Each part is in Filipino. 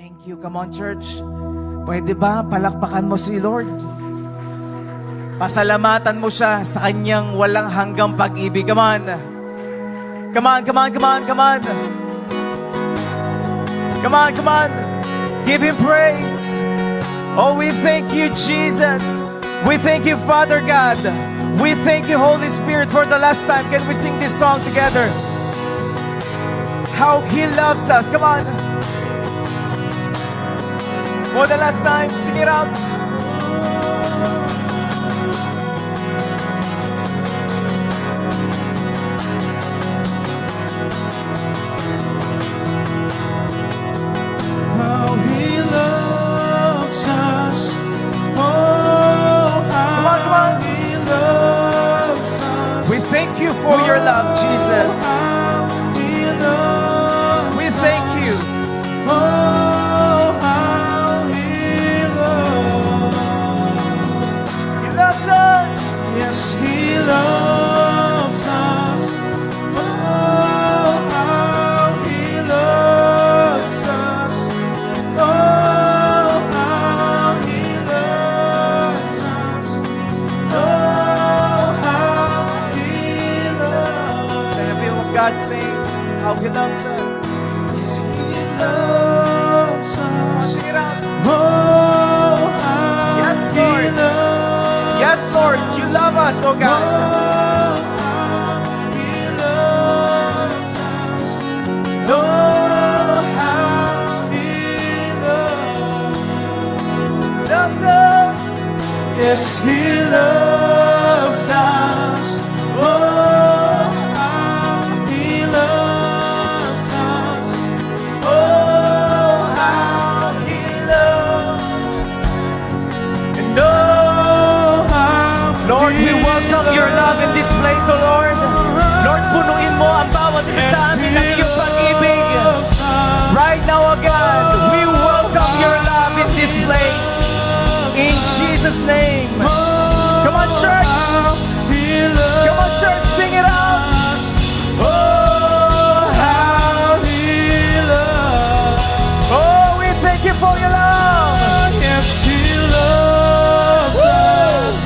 Thank you. Come on, church. Pwede ba palakpakan mo si Lord? Pasalamatan mo siya sa kanyang walang hanggang pag-ibig. Come on. Come on, come on, come on, come on. Come on, come on. Give Him praise. Oh, we thank you, Jesus. We thank you, Father God. We thank you, Holy Spirit, for the last time. Can we sing this song together? How He loves us. Come on. For the last time, sing it out. How He loves us. Oh, how He loves us. We thank you for your love, Jesus. How He loves We thank you. Oh, how He loves. He loves us. Yes, He loves us. Oh, how He loves us. Oh, how He loves us. Oh, how He loves. Let the people of God sing how He loves us. He loves us. Sing it out. Oh, how Yes, He Lord. loves. Yes, Lord, you love us, oh God. Oh, how He loves us. Oh, How He loves. loves us. Yes, He loves us. Oh, how He loves us. Oh, how He loves. And oh, how Lord, we He welcome your love in this place, oh Lord. Lord, punuin mo ang bawat isa Yes, sa amin ng He iyong pag-ibig. loves us. Right now, oh God, we welcome your love in this place. In Jesus' name. Come on, church. How He loves Come on, church, sing it out. us. Oh, how He loves. Oh, we thank you for your love. Yes, He loves us.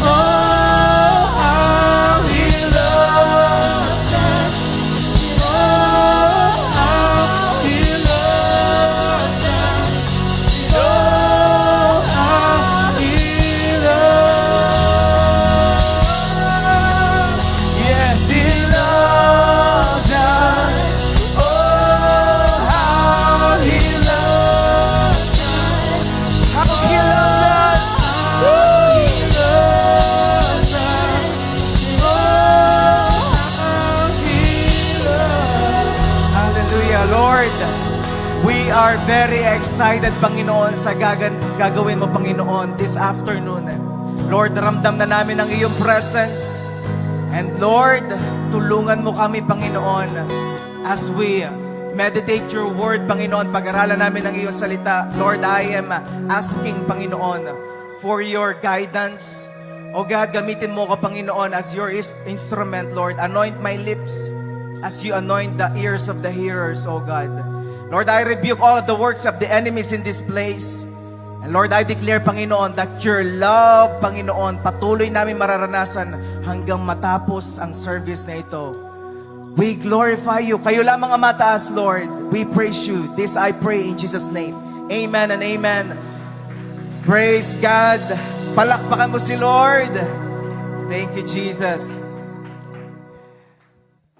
Oh, how He loves us. Oh, how He loves us. Oh, how He loves. Yes, He loves us. Oh, how He loves us. How He loves us. Hallelujah, Lord. We are very excited, Panginoon, sa gagawin mo, Panginoon, this afternoon. Lord, ramdam na namin ang iyong presence. And Lord, tulungan mo kami, Panginoon, as we meditate your word, Panginoon, pag-aralan namin ang iyong salita. Lord, I am asking, Panginoon, for your guidance. O God, gamitin mo ko, Panginoon, as your instrument, Lord. Anoint my lips as you anoint the ears of the hearers, O God. Lord, I rebuke all of the works of the enemies in this place. And Lord, I declare, Panginoon, that your love, Panginoon, patuloy namin mararanasan hanggang matapos ang service na ito. We glorify you. Kayo lamang ang mataas, Lord. We praise you. This I pray in Jesus' name. Amen and amen. Praise God. Palakpakan mo si Lord. Thank you, Jesus.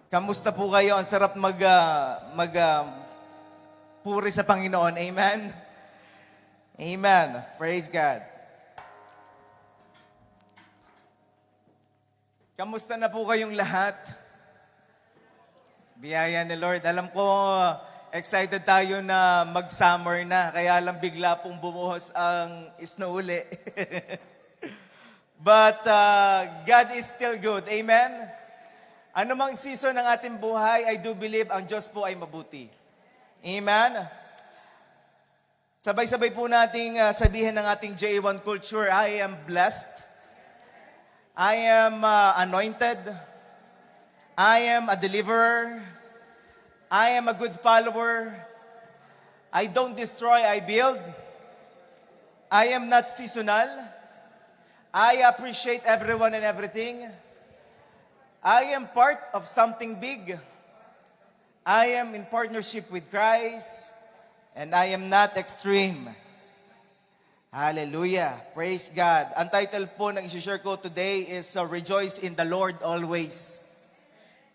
Kamusta po kayo? Ang sarap puri sa Panginoon. Amen? Amen. Praise God. Kamusta na po kayong lahat? Biyaya ni Lord. Alam ko, excited tayo na mag-summer na. Kaya lang bigla pong bumuhos ang snow uli. But God is still good. Amen? Ano mang season ng ating buhay, I do believe ang Diyos po ay mabuti. Amen? Sabay-sabay po nating sabihin ng ating J1 culture, I am blessed. I am anointed. I am a deliverer. I am a good follower. I don't destroy, I build. I am not seasonal. I appreciate everyone and everything. I am part of something big. I am in partnership with Christ. And I am not extreme. Hallelujah. Praise God. Ang title po ng isi-share ko today is Rejoice in the Lord Always.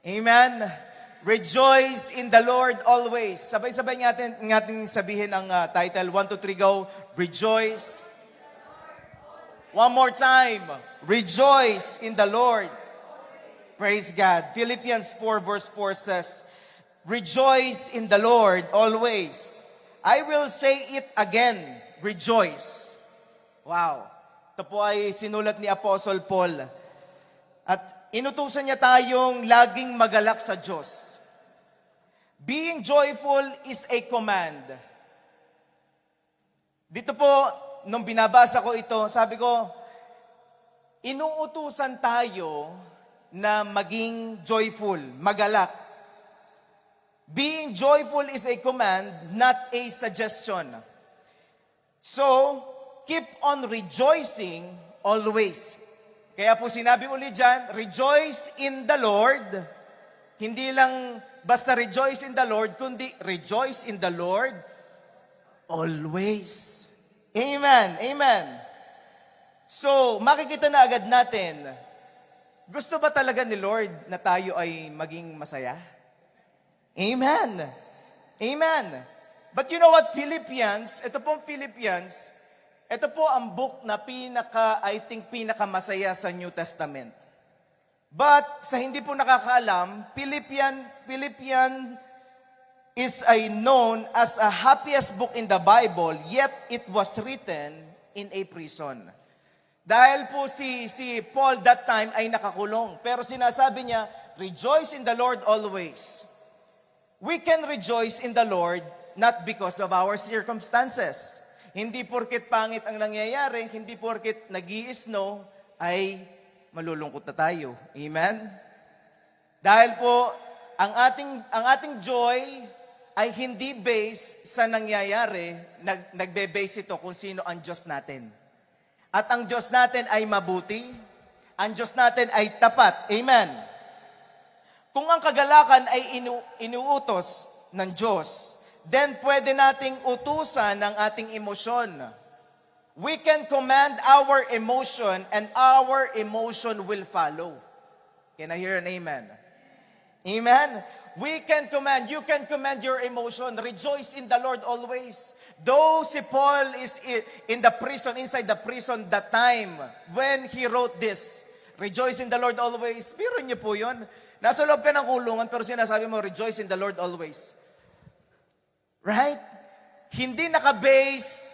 Amen. Rejoice in the Lord always. Sabay-sabay natin sabihin ang title. 1, 2, 3, go. Rejoice. One more time. Rejoice in the Lord. Praise God. Philippians 4 verse 4 says, Rejoice in the Lord always. I will say it again. Rejoice. Wow. Ito po ay sinulat ni Apostle Paul. At inutusan niya tayong laging magalak sa Diyos. Being joyful is a command. Dito po, nung binabasa ko ito, sabi ko, inuutusan tayo na maging joyful, magalak. Being joyful is a command, not a suggestion. So, keep on rejoicing always. Kaya po sinabi ulit dyan, rejoice in the Lord. Hindi lang basta rejoice in the Lord, kundi rejoice in the Lord always. Amen. Amen. So, makikita na agad natin, gusto ba talaga ni Lord na tayo ay maging masaya? Amen. Amen. But you know what, Philippians, ito pong Philippians, ito po ang book na pinakamasaya sa New Testament. But sa hindi po nakakaalam, Philippian is known as a happiest book in the Bible, yet it was written in a prison. Dahil po si Paul that time ay nakakulong. Pero sinasabi niya, rejoice in the Lord always. We can rejoice in the Lord not because of our circumstances. Hindi porket pangit ang nangyayari, hindi porket nag-i-snow, ay malulungkot na tayo. Amen? Dahil po, ang ating joy ay hindi based sa nangyayari, nagbe-base ito kung sino ang Diyos natin. At ang Diyos natin ay mabuti, ang Diyos natin ay tapat. Amen? Kung ang kagalakan ay inuutos ng Diyos, then pwede nating utusan ang ating emosyon. We can command our emotion and our emotion will follow. Can I hear an amen? Amen? We can command, you can command your emotion. Rejoice in the Lord always. Though si Paul is in the prison, inside the prison that time, when he wrote this, rejoice in the Lord always. Biro niyo po yun. Nasa loob ka ng kulungan, pero sinasabi mo, rejoice in the Lord always. Right? Hindi nakabase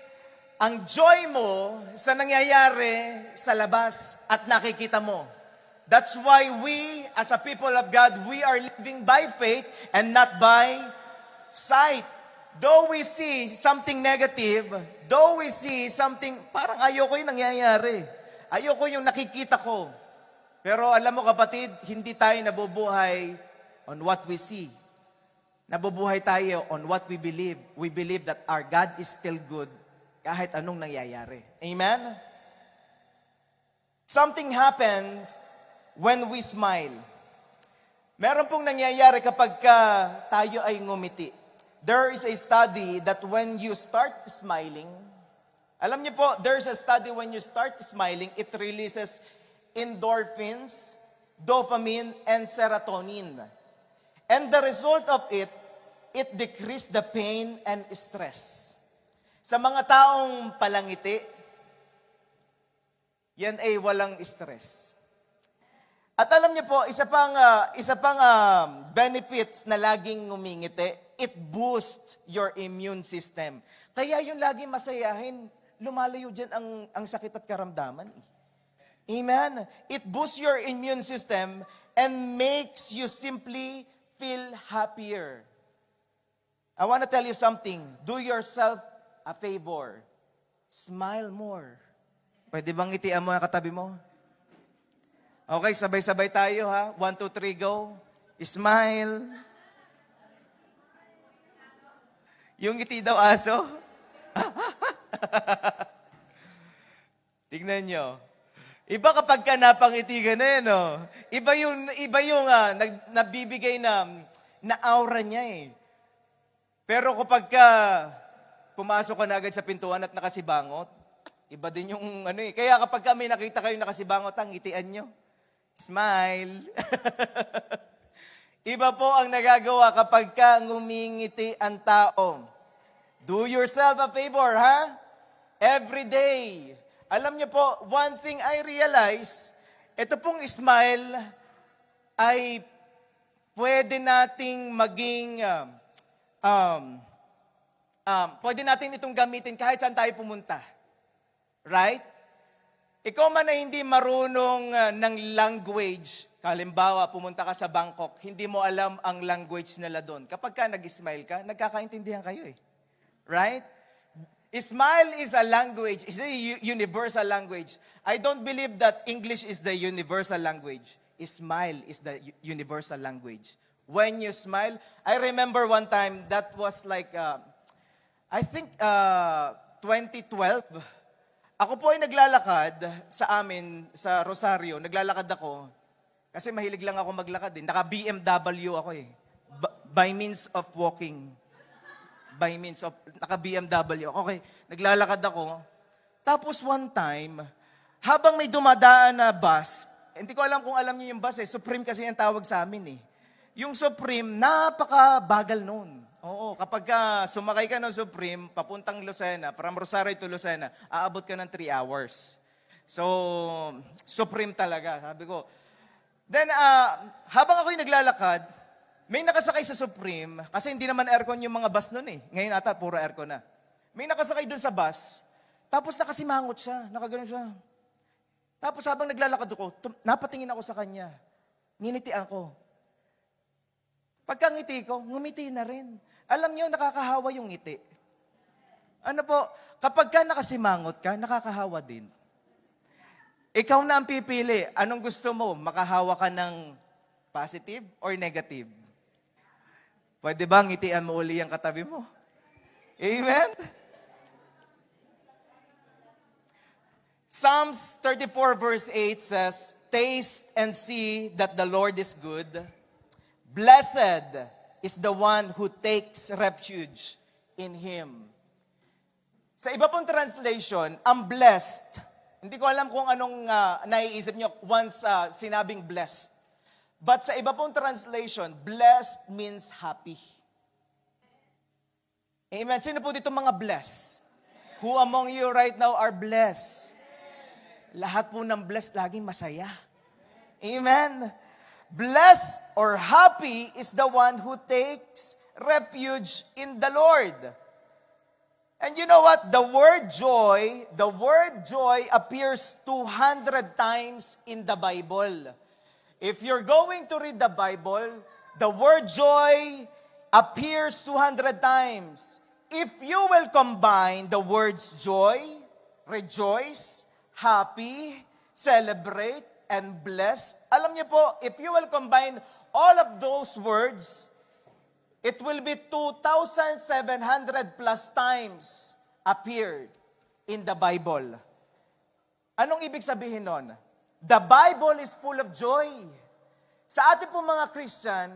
ang joy mo sa nangyayari sa labas at nakikita mo. That's why we, as a people of God, we are living by faith and not by sight. Though we see something negative, though we see something, parang ayoko yung nangyayari. Ayoko yung nakikita ko. Pero alam mo kapatid, hindi tayo nabubuhay on what we see. Nabubuhay tayo on what we believe. We believe that our God is still good kahit anong nangyayari. Amen? Something happens when we smile. Meron pong nangyayari kapag tayo ay ngumiti. There is a study that when you start smiling, alam niyo po, there's a study when you start smiling, it releases endorphins, dopamine, and serotonin. And the result of it decreased the pain and stress. Sa mga taong palangiti, yan ay walang stress. At alam niyo po, isa pang benefits na laging ngumingiti, it boosts your immune system. Kaya yung laging masayahin, lumalayo dyan ang sakit at karamdaman. Amen? It boosts your immune system and makes you simply feel happier. I want to tell you something. Do yourself a favor. Smile more. Pwede bang ngitian mo ang katabi mo? Okay, sabay-sabay tayo ha. 1, 2, 3, go. Smile. Yung ngiti daw aso. Tingnan nyo. Iba kapag ka napangiti ka na no? Iba yung nabibigay na aura niya eh. Pero kapag ka pumasok ka na agad sa pintuan at nakasibangot, iba din yung ano eh. Kaya kapag ka may nakita kayo nakasibangot, ang ngitian nyo. Smile. Iba po ang nagagawa kapag ka ngumingiti ang tao. Do yourself a favor, ha? Every day. Alam niyo po, one thing I realize, ito pong smile ay pwede nating maging, pwede natin itong gamitin kahit saan tayo pumunta. Right? Ikaw man na hindi marunong ng language, halimbawa, pumunta ka sa Bangkok, hindi mo alam ang language nila doon. Kapag ka nag-smile ka, nagkakaintindihan kayo eh. Right? Smile is a language, is a universal language. I don't believe that English is the universal language. Smile is the universal language. When you smile, I remember one time, that was like, I think 2012, ako po ay naglalakad sa amin, sa Rosario, naglalakad ako, kasi mahilig lang ako maglakad eh. Naka-BMW ako eh. By means of walking. By means of, naka-BMW. Okay, naglalakad ako. Tapos one time, habang may dumadaan na bus, hindi ko alam kung alam niyo yung bus eh, Supreme kasi yung tawag sa amin eh. Yung Supreme, napakabagal noon. Oo, kapag sumakay ka ng Supreme, papuntang Lucena, from Rosario to Lucena, aabot ka ng 3 hours. So, Supreme talaga, sabi ko. Then, habang ako'y naglalakad, may nakasakay sa Supreme, kasi hindi naman aircon yung mga bus nun eh. Ngayon ata, puro aircon na. May nakasakay dun sa bus, tapos nakasimangot siya, nakaganon siya. Tapos habang naglalakad ako, napatingin ako sa kanya. Nginiti ako. Pagkangiti ko, ngumiti na rin. Alam niyo, nakakahawa yung ngiti. Ano po, kapag ka nakasimangot ka, nakakahawa din. Ikaw na ang pipili. Anong gusto mo? Makahawa ka ng positive or negative? Pwede ba ngitian mo uli ang katabi mo? Amen? Psalms 34 verse 8 says, "Taste and see that the Lord is good. Blessed is the one who takes refuge in Him." Sa iba pong translation, ang blessed, hindi ko alam kung anong naiisip nyo once sinabing blessed. But sa iba pong translation, blessed means happy. Amen. Sino po dito mga blessed? Who among you right now are blessed? Lahat po ng blessed laging masaya. Amen. Blessed or happy is the one who takes refuge in the Lord. And you know what? The word joy appears 200 times in the Bible. If you're going to read the Bible, the word joy appears 200 times. If you will combine the words joy, rejoice, happy, celebrate, and blessed, alam niyo po, if you will combine all of those words, it will be 2,700 plus times appeared in the Bible. Anong ibig sabihin nun? The Bible is full of joy. Sa ating po mga Christian,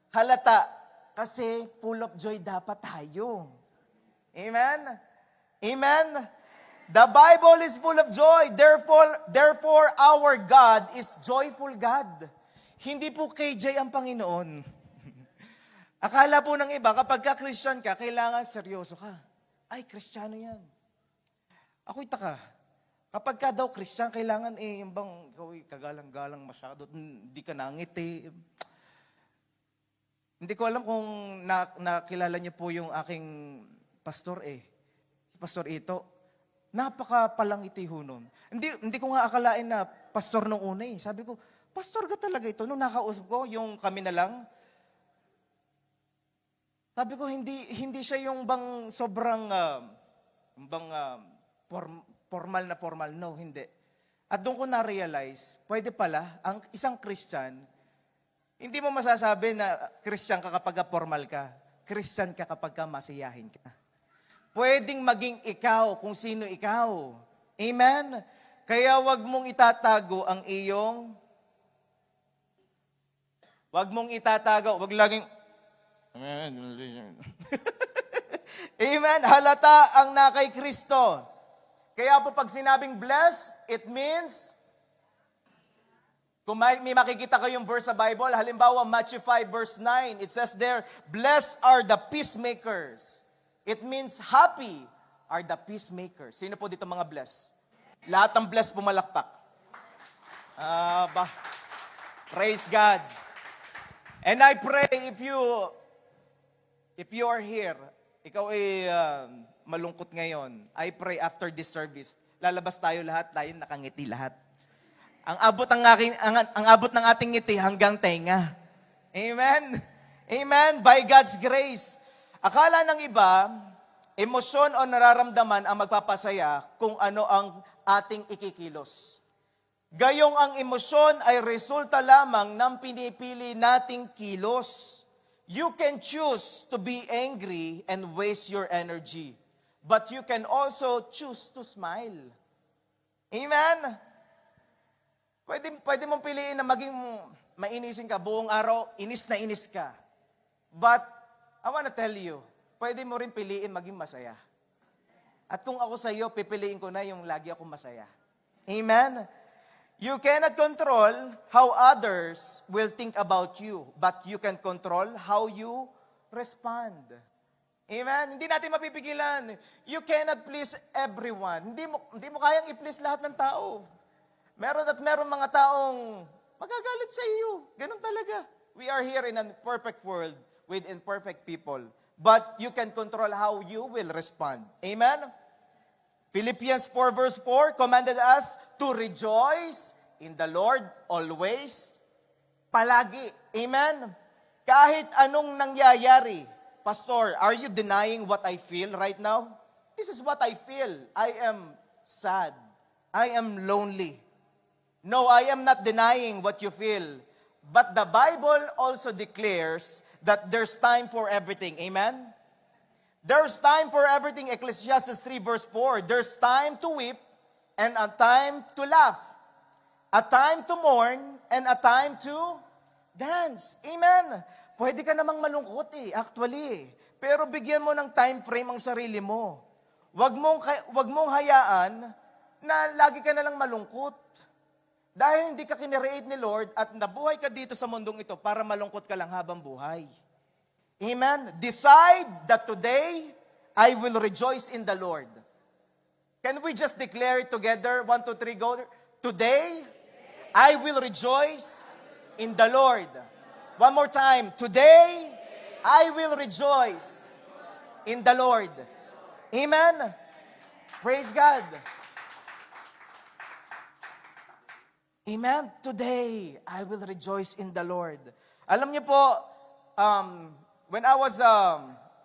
halata, kasi full of joy dapat tayo. Amen? Amen? The Bible is full of joy. Therefore, our God is joyful God. Hindi po KJ ang Panginoon. Akala po ng iba, kapag ka-Christian ka, kailangan seryoso ka. Ay, Kristiyano yan. Ako'y taka. Kapag ka daw Christian, kailangan yung bang ikaw kagalang-galang masyado, hindi ka nangiti. Hindi ko alam kung nakilala niyo po yung aking pastor si Pastor Ito. Napaka-palangiti ho nun. Hindi ko nga akalain na pastor nung una eh. Sabi ko, pastor ka talaga ito. Nung nakausap ko, yung kami na lang, sabi ko, hindi siya yung bang sobrang formal. No, hindi. At doon ko na-realize, pwede pala, ang isang Christian, hindi mo masasabi na Christian ka kapag formal ka. Christian ka kapag ka masiyahin ka. Pwedeng maging ikaw kung sino ikaw. Amen? Kaya wag mong itatago ang iyong, wag laging, Amen? Halata ang na kay Kristo. Kaya po pag sinabing bless, it means, kung may makikita kayong verse sa Bible, halimbawa Matthew 5 verse 9, it says there, blessed are the peacemakers. It means happy are the peacemakers. Sino po dito mga bless? Lahat ng bless pumalakpak. Praise God. And I pray if you are here, ikaw ay malungkot ngayon, I pray after this service, lalabas tayo lahat, tayo nakangiti lahat. Ang abot ng ating ngiti hanggang tenga. Amen? Amen? By God's grace. Akala ng iba, emosyon o nararamdaman ang magpapasaya kung ano ang ating ikikilos. Gayong ang emosyon ay resulta lamang ng pinipili nating kilos. You can choose to be angry and waste your energy. But you can also choose to smile. Amen? Pwede mong piliin na maging mainisin ka buong araw, inis na inis ka. But, I wanna tell you, pwede mo rin piliin maging masaya. At kung ako sa iyo, pipiliin ko na yung lagi akong masaya. Amen? You cannot control how others will think about you, but you can control how you respond. Amen? Hindi natin mapipigilan. You cannot please everyone. Hindi mo kayang i-please lahat ng tao. Meron mga taong magagalit sa iyo. Ganun talaga. We are here in a perfect world with imperfect people. But you can control how you will respond. Amen? Philippians 4 verse 4 commanded us to rejoice in the Lord always, palagi. Amen? Kahit anong nangyayari. Pastor, are you denying what I feel right now? This is what I feel. I am sad. I am lonely. No, I am not denying what you feel. But the Bible also declares that there's time for everything. Amen? There's time for everything. Ecclesiastes 3 verse 4. There's time to weep and a time to laugh. A time to mourn and a time to dance. Amen? Pwede ka namang malungkot actually. Pero bigyan mo ng time frame ang sarili mo. Wag mong hayaan na lagi ka na lang malungkot. Dahil hindi ka kinereate ni Lord at nabuhay ka dito sa mundong ito para malungkot ka lang habang buhay. Amen? Decide that today, I will rejoice in the Lord. Can we just declare it together? 1, 2, 3, go. Today, I will rejoice in the Lord. One more time. Today, I will rejoice in the Lord. Amen? Praise God. Amen? Today, I will rejoice in the Lord. Alam niyo po, when I was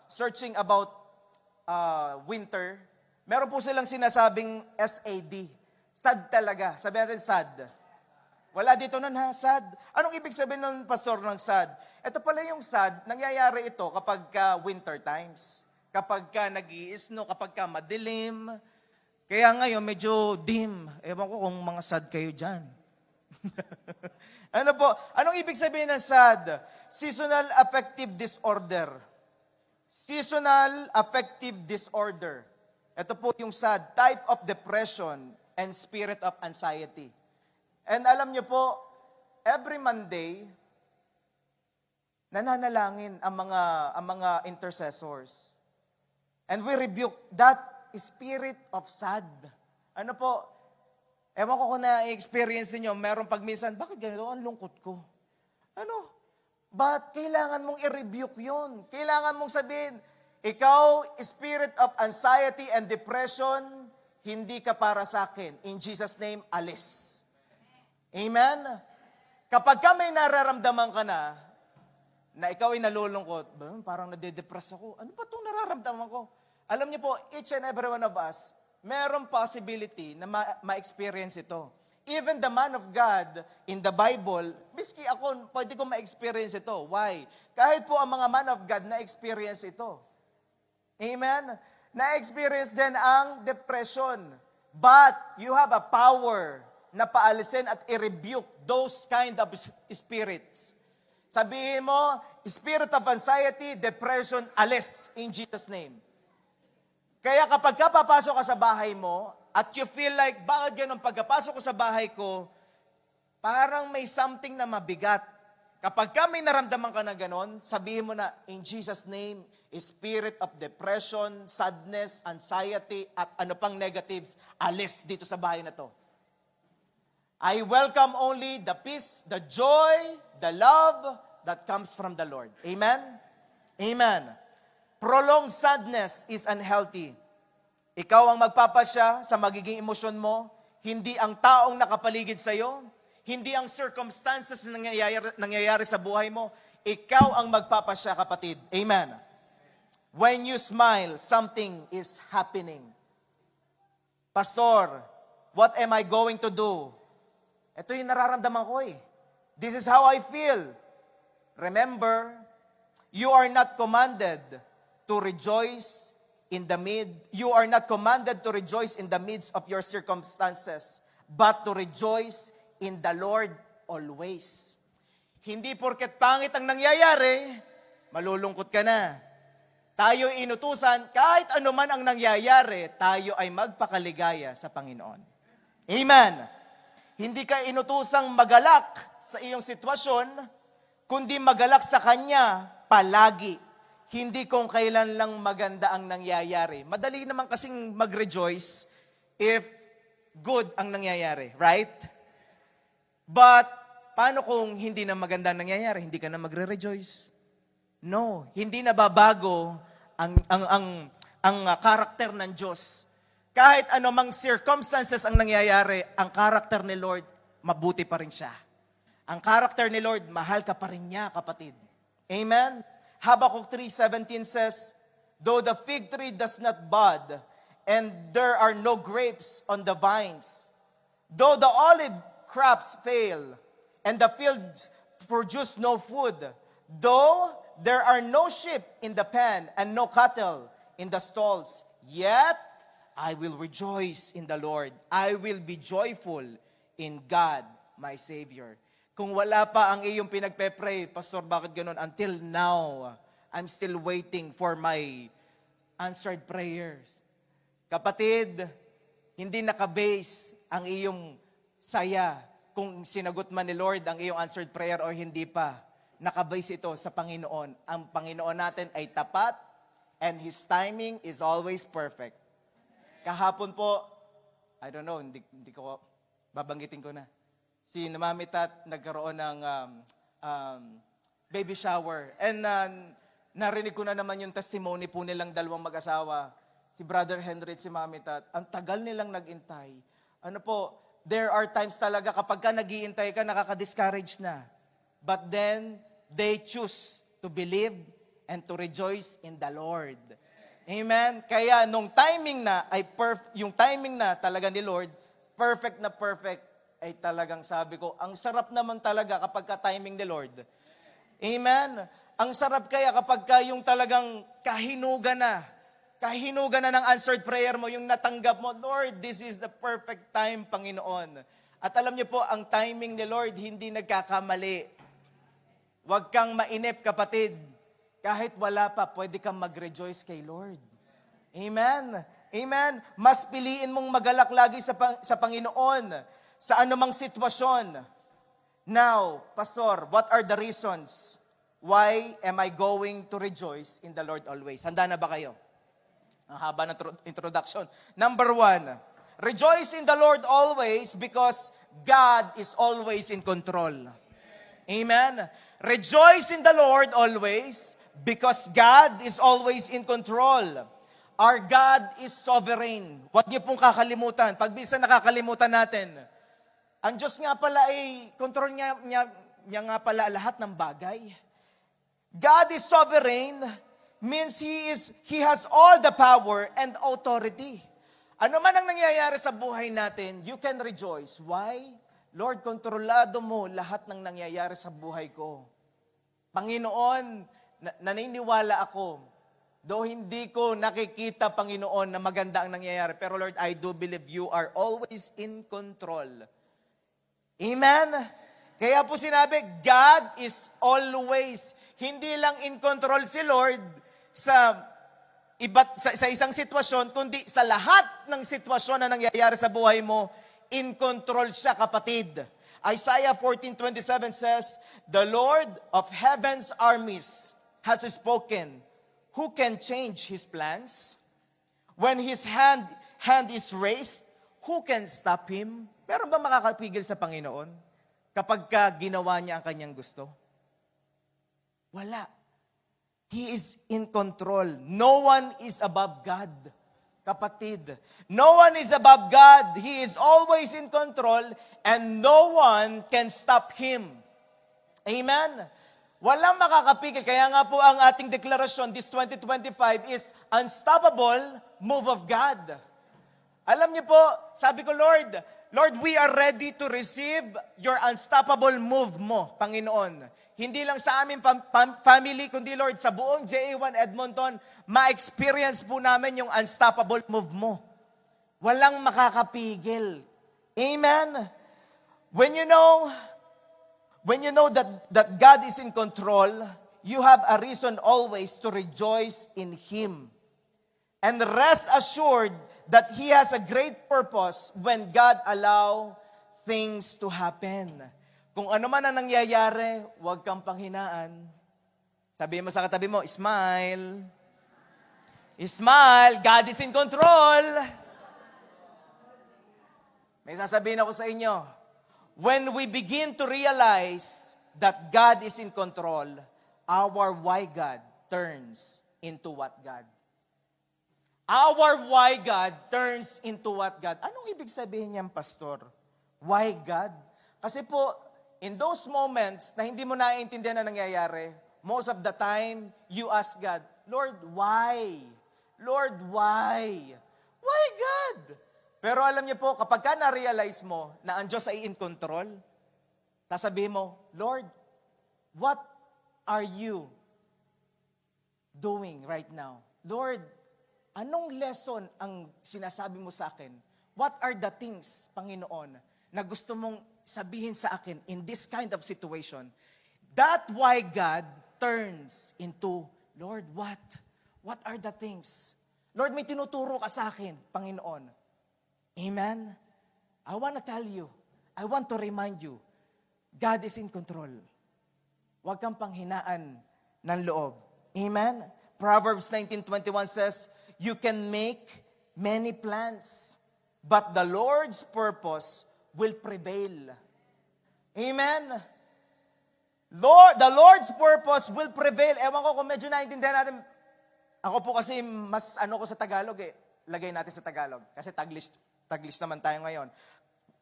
searching about winter, meron po silang sinasabing SAD. Sad talaga. Sabi natin sad. Wala dito nun ha, sad. Anong ibig sabihin nun, pastor, ng sad? Ito pala yung sad, nangyayari ito kapag winter times. Kapag nag-i-snow, kapag madilim. Kaya ngayon, medyo dim. Ewan ko kung mga sad kayo dyan. Ano po? Anong ibig sabihin ng sad? Seasonal affective disorder. Seasonal affective disorder. Ito po yung sad, type of depression and spirit of anxiety. And alam niyo po, every Monday, nananalangin ang mga intercessors. And we rebuke that spirit of sad. Ano po? Ewan ko kung na-experience niyo, meron pagminsan, bakit ganito? Ang lungkot ko. Ano? But kailangan mong i-rebuke yun. Kailangan mong sabihin, ikaw, spirit of anxiety and depression, hindi ka para sa akin. In Jesus' name, alis. Amen? Kapag ka may nararamdaman ka na ikaw ay nalulungkot, parang nade-depress ako. Ano ba itong nararamdaman ko? Alam niyo po, each and every one of us, merong possibility na ma-experience ito. Even the man of God in the Bible, miski ako, pwede ko ma-experience ito. Why? Kahit po ang mga man of God na-experience ito. Amen? Na-experience din ang depression. But you have a power na paalisin at i-rebuke those kind of spirits. Sabihin mo, spirit of anxiety, depression, alis in Jesus' name. Kaya kapag papasok ka sa bahay mo, at you feel like, bakit ganun, pagkapasok ko sa bahay ko, parang may something na mabigat. Kapag ka may naramdaman ka na ganun, sabihin mo na, in Jesus' name, spirit of depression, sadness, anxiety, at ano pang negatives, alis dito sa bahay na to. I welcome only the peace, the joy, the love that comes from the Lord. Amen? Amen. Prolonged sadness is unhealthy. Ikaw ang magpapasya sa magiging emosyon mo, hindi ang taong nakapaligid sa iyo, hindi ang circumstances na nangyayari sa buhay mo, ikaw ang magpapasya, kapatid. Amen. When you smile, something is happening. Pastor, what am I going to do? Ito yung nararamdaman ko eh. This is how I feel. Remember, you are not commanded to rejoice you are not commanded to rejoice in the midst of your circumstances, but to rejoice in the Lord always. Hindi porket pangit ang nangyayari, malulungkot ka na. Tayo inutusan, kahit ano man ang nangyayari, tayo ay magpakaligaya sa Panginoon. Amen. Hindi ka inutusang magalak sa iyong sitwasyon, kundi magalak sa Kanya palagi. Hindi kung kailan lang maganda ang nangyayari. Madali naman kasing mag-rejoice if good ang nangyayari, right? But, paano kung hindi na maganda ang nangyayari? Hindi ka na magre-rejoice? No, hindi na babago ang karakter ng Diyos. Kahit anumang circumstances ang nangyayari, ang karakter ni Lord, mabuti pa rin siya. Ang karakter ni Lord, mahal ka pa rin niya, kapatid. Amen? Habakkuk 3:17 says, though the fig tree does not bud, and there are no grapes on the vines, though the olive crops fail, and the fields produce no food, though there are no sheep in the pen, and no cattle in the stalls, yet I will rejoice in the Lord. I will be joyful in God, my Savior. Kung wala pa ang iyong pinagpe-pray, Pastor, bakit ganun? Until now, I'm still waiting for my answered prayers. Kapatid, hindi nakabase ang iyong saya kung sinagot man ni Lord ang iyong answered prayer o hindi pa. Nakabase ito sa Panginoon. Ang Panginoon natin ay tapat and His timing is always perfect. Kahapon po, I don't know, hindi ko, babanggitin ko na. Si Mami Tat nagkaroon ng baby shower. And narinig ko na naman yung testimony po nilang dalawang mag-asawa. Si Brother Henry at si Mami Tat. Ang tagal nilang nag-intay. Ano po, there are times talaga kapag ka nag-iintay ka, nakaka-discourage na. But then, they choose to believe and to rejoice in the Lord. Amen? Kaya nung timing na, yung timing na talaga ni Lord, perfect na perfect, ay talagang sabi ko, ang sarap naman talaga kapag ka-timing ni Lord. Amen? Ang sarap kaya kapag ka yung talagang kahinugan na ng answered prayer mo, yung natanggap mo, Lord, this is the perfect time, Panginoon. At alam niyo po, ang timing ni Lord, hindi nagkakamali. Huwag kang mainip, kapatid. Kahit wala pa, pwede kang mag-rejoice kay Lord. Amen? Amen? Mas piliin mong magalak lagi sa Panginoon sa anumang sitwasyon. Now, Pastor, what are the reasons why am I going to rejoice in the Lord always? Handa na ba kayo? Ang haba ng introduction. Number 1, rejoice in the Lord always because God is always in control. Amen? Rejoice in the Lord always because God is always in control. Our God is sovereign. Huwag niyo pong kakalimutan. Pag minsan nakakalimutan natin, ang Diyos nga pala ay control niya nga pala lahat ng bagay. God is sovereign means He has all the power and authority. Ano man ang nangyayari sa buhay natin, you can rejoice. Why? Lord, kontrolado mo lahat ng nangyayari sa buhay ko. Panginoon, naniniwala ako, though hindi ko nakikita, Panginoon, na maganda ang nangyayari. Pero Lord, I do believe you are always in control. Amen? Kaya po sinabi, God is always, hindi lang in control si Lord sa isang sitwasyon, kundi sa lahat ng sitwasyon na nangyayari sa buhay mo, in control siya, kapatid. Isaiah 14:27 says, "The Lord of heaven's armies has spoken. Who can change His plans? When His hand is raised, who can stop Him?" Meron ba makakapigil sa Panginoon kapag ginawa niya ang kanyang gusto? Wala. He is in control. No one is above God, kapatid. No one is above God. He is always in control and no one can stop Him. Amen? Walang makakapigil. Kaya nga po ang ating deklarasyon this 2025 is unstoppable move of God. Alam niyo po, sabi ko, Lord, we are ready to receive your unstoppable move mo, Panginoon. Hindi lang sa aming family, kundi Lord, sa buong JA1 Edmonton, ma-experience po namin yung unstoppable move mo. Walang makakapigil. Amen? When you know that God is in control, you have a reason always to rejoice in Him. And rest assured that He has a great purpose when God allow things to happen. Kung ano man ang nangyayari, huwag kang panghinaan. Sabihin mo sa katabi mo, smile. Smile. God is in control. May sasabihin ako sa inyo, when we begin to realize that God is in control, our why God turns into what God. Our why God turns into what God. Anong ibig sabihin niyan, Pastor? Why God? Kasi po, in those moments na hindi mo naiintindihan na nangyayari, most of the time, you ask God, Lord, why? Lord, why? Why God? Pero alam niyo po, kapag ka na-realize mo na ang Diyos ay in control, sasabihin mo, Lord, what are you doing right now? Lord, anong lesson ang sinasabi mo sa akin? What are the things, Panginoon, na gusto mong sabihin sa akin in this kind of situation? That why God turns into, Lord, what? What are the things? Lord, may tinuturo ka sa akin, Panginoon. Amen? I want to tell you, I want to remind you, God is in control. Huwag kang panghinaan ng loob. Amen? Proverbs 19:21 says, you can make many plans, but the Lord's purpose will prevail. Amen? The Lord's purpose will prevail. Ewan ko kung medyo naintindihan natin. Ako po kasi mas ko sa Tagalog eh. Lagay natin sa Tagalog. Kasi Taglish naman tayo ngayon.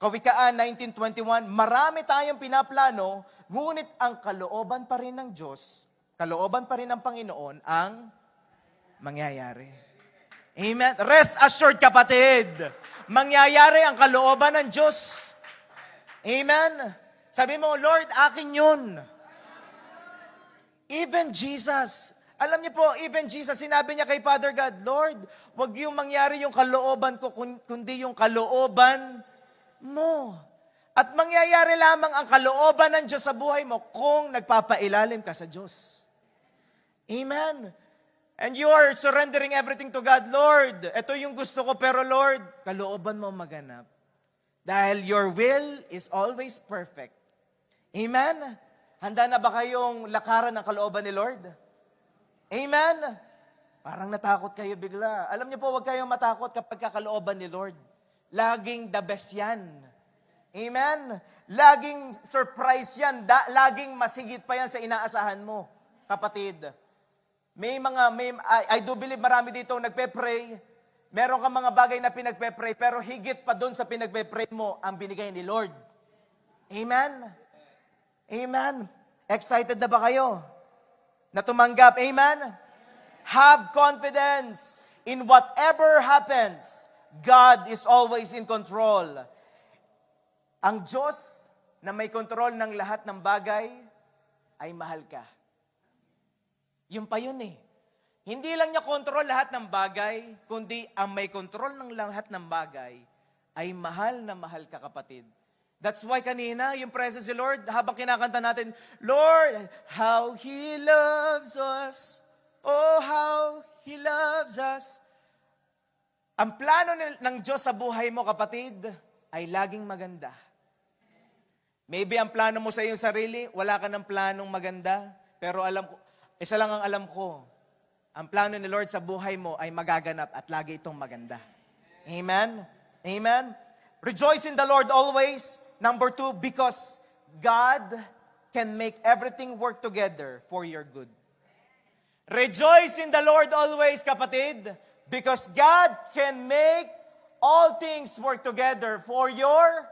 Kawikaan 19:21, marami tayong pinaplano, ngunit ang kalooban pa rin ng Diyos, kalooban pa rin ng Panginoon ang mangyayari. Amen? Rest assured, kapatid. Mangyayari ang kalooban ng Diyos. Amen? Sabi mo, Lord, akin yun. Even Jesus, alam niyo po, even Jesus, sinabi niya kay Father God, Lord, wag yung mangyari yung kalooban ko, kundi yung kalooban mo. At mangyayari lamang ang kalooban ng Diyos sa buhay mo kung nagpapailalim ka sa Diyos. Amen? And you are surrendering everything to God. Lord, ito yung gusto ko, pero Lord, kalooban mo maganap. Dahil your will is always perfect. Amen? Handa na ba kayong lakaran ng kalooban ni Lord? Amen? Parang natakot kayo bigla. Alam niyo po, huwag kayong matakot kapag kakalooban ni Lord. Laging the best yan. Amen? Laging surprise yan. Laging masigit pa yan sa inaasahan mo, kapatid. I do believe marami dito nagpe-pray. Meron kang mga bagay na pinagpe-pray, pero higit pa doon sa pinagpe-pray mo ang binigay ni Lord. Amen? Amen? Excited na ba kayo? Na tumanggap? Amen? Have confidence in whatever happens. God is always in control. Ang Diyos na may kontrol ng lahat ng bagay ay mahal ka. Yun pa yun eh. Hindi lang niya kontrol lahat ng bagay, kundi ang may kontrol ng lahat ng bagay ay mahal na mahal ka, kapatid. That's why kanina, yung presence ni Lord, habang kinakanta natin, Lord, how He loves us. Oh, how He loves us. Ang plano ng Diyos sa buhay mo, kapatid, ay laging maganda. Maybe ang plano mo sa iyong sarili, wala ka ng planong maganda. Pero alam ko, isa lang ang alam ko, ang plano ni Lord sa buhay mo ay magaganap at lagi itong maganda. Amen? Amen? Rejoice in the Lord always. Number 2, because God can make everything work together for your good. Rejoice in the Lord always, kapatid, because God can make all things work together for your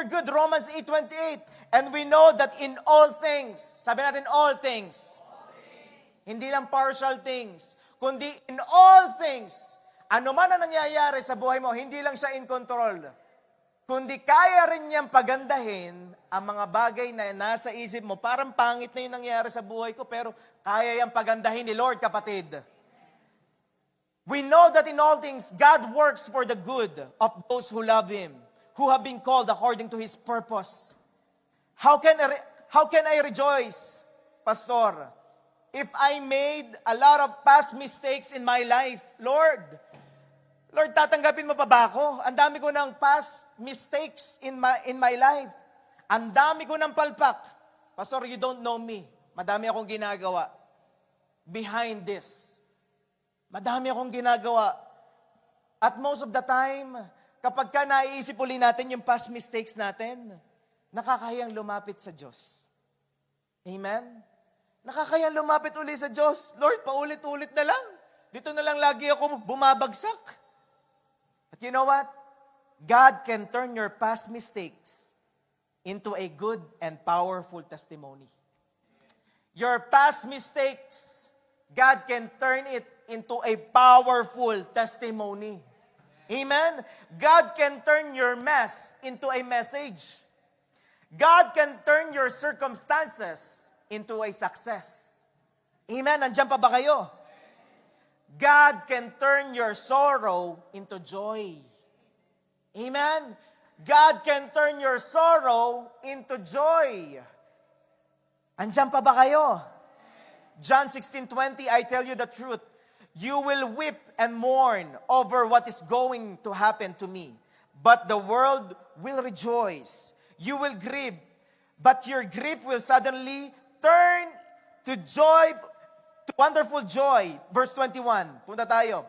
good. Romans 8:28. And we know that in all things, sabi natin all things. Hindi lang partial things, kundi in all things. Ano man ang nangyayari sa buhay mo, hindi lang siya in control, kundi kaya rin niyang pagandahin ang mga bagay na nasa isip mo. Parang pangit na yung nangyayari sa buhay ko, pero kaya yang pagandahin ni Lord, kapatid. We know that in all things, God works for the good of those who love Him, who have been called according to His purpose. How can I rejoice, Pastor, if I made a lot of past mistakes in my life? Lord, tatanggapin mo pa ba ako? Ang dami ko ng past mistakes in my life. Ang dami ko ng palpak. Pastor, you don't know me. Madami akong ginagawa. Behind this, madami akong ginagawa. At most of the time, kapag ka naiisip uli natin yung past mistakes natin, nakakahiyang lumapit sa Diyos. Amen? Nakakahiyang lumapit uli sa Diyos. Lord, paulit-ulit na lang. Dito na lang lagi ako bumabagsak. But you know what? God can turn your past mistakes into a good and powerful testimony. Your past mistakes, God can turn it into a powerful testimony. Amen? God can turn your mess into a message. God can turn your circumstances into a success. Amen? Nandiyan pa ba kayo? God can turn your sorrow into joy. Amen? God can turn your sorrow into joy. Andiyan pa ba kayo? John 16:20, I tell you the truth. You will weep and mourn over what is going to happen to me. But the world will rejoice. You will grieve, but your grief will suddenly turn to joy, to wonderful joy. Verse 21, punta tayo.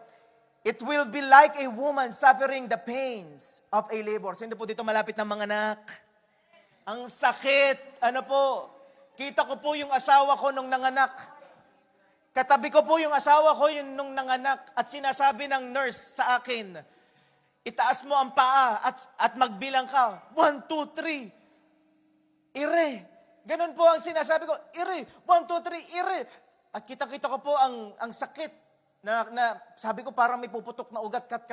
It will be like a woman suffering the pains of a labor. Sino po dito malapit ng mga anak? Ang sakit, ano po? Kita ko po yung asawa ko nung nanganak. Katabi ko po yung asawa ko yung nung nanganak at sinasabi ng nurse sa akin, itaas mo ang paa at magbilang ka. 1, 2, 3. Ire. Ganun po ang sinasabi ko. Ire. 1, 2, 3. Ire. At kita-kita ko po ang sakit na sabi ko parang may puputok na ugat, kat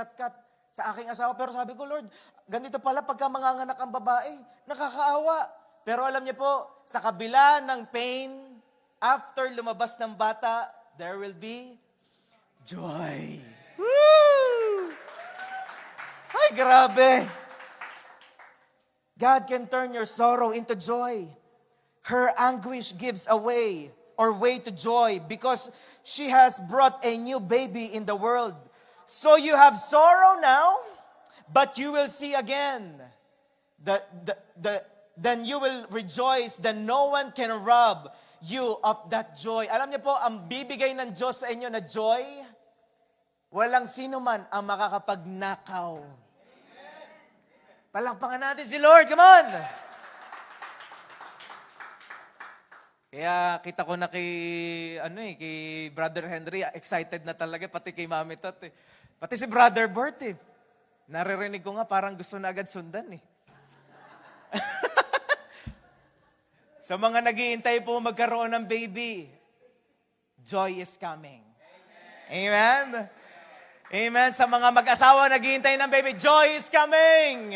sa aking asawa. Pero sabi ko, Lord, ganito pala pagka manganganak ang babae. Nakakaawa. Pero alam niyo po, sa kabila ng pain, after lumabas ng bata, there will be joy. Woo! Ay, grabe. God can turn your sorrow into joy. Her anguish gives way to joy because she has brought a new baby in the world. So you have sorrow now, but you will see again. Then you will rejoice, then no one can rob you of that joy. Alam niyo po, ang bibigay ng Diyos sa inyo na joy, walang sino man ang makakapagnakaw. Palakpakan natin si Lord, come on! Kaya kita ko na kay Brother Henry, excited na talaga, pati kay Mami Tot. Pati si Brother Bert, naririnig ko nga parang gusto na agad sundan. Sa mga naghihintay po magkaroon ng baby, joy is coming. Amen? Amen. Sa mga mag-asawa naghihintay ng baby, joy is coming.